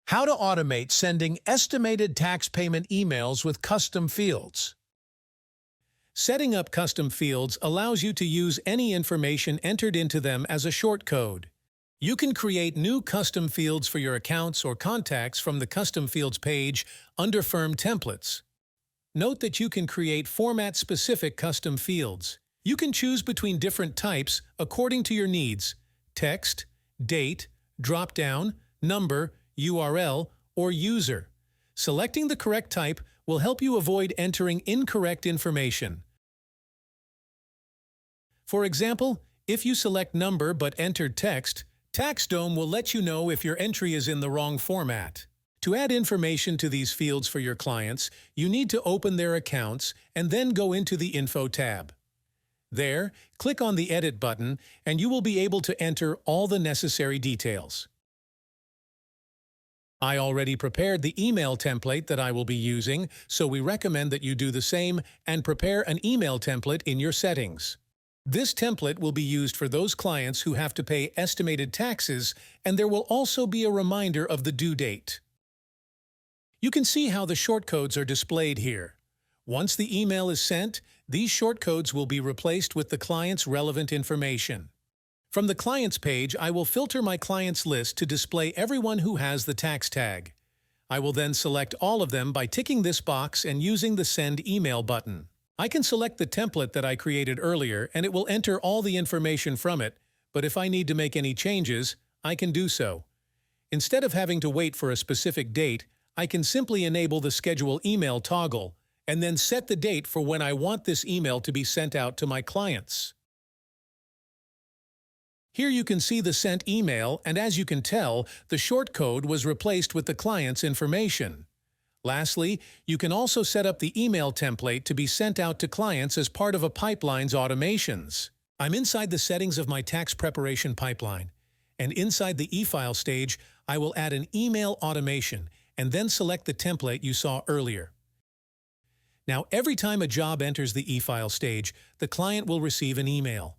How to automate sending estimated tax payment emails with custom fields. Setting up custom fields allows you to use any information entered into them as a shortcode. You can create new custom fields for your accounts or contacts from the Custom Fields page under Firm Templates. Note that you can create format-specific custom fields. You can choose between different types according to your needs: text, date, drop-down, number, URL, or user. Selecting the correct type will help you avoid entering incorrect information. For example, if you select number but entered text, TaxDome will let you know if your entry is in the wrong format. To add information to these fields for your clients, you need to open their accounts and then go into the Info tab. There, click on the Edit button and you will be able to enter all the necessary details. I already prepared the email template that I will be using, so we recommend that you do the same and prepare an email template in your settings. This template will be used for those clients who have to pay estimated taxes, and there will also be a reminder of the due date. You can see how the shortcodes are displayed here. Once the email is sent, these shortcodes will be replaced with the client's relevant information. From the Clients page, I will filter my clients list to display everyone who has the tax tag. I will then select all of them by ticking this box and using the Send Email button. I can select the template that I created earlier and it will enter all the information from it, but if I need to make any changes, I can do so. Instead of having to wait for a specific date, I can simply enable the Schedule Email toggle and then set the date for when I want this email to be sent out to my clients. Here you can see the sent email, and as you can tell, the shortcode was replaced with the client's information. Lastly, you can also set up the email template to be sent out to clients as part of a pipeline's automations. I'm inside the settings of my tax preparation pipeline, and inside the e-file stage, I will add an email automation and then select the template you saw earlier. Now, every time a job enters the e-file stage, the client will receive an email.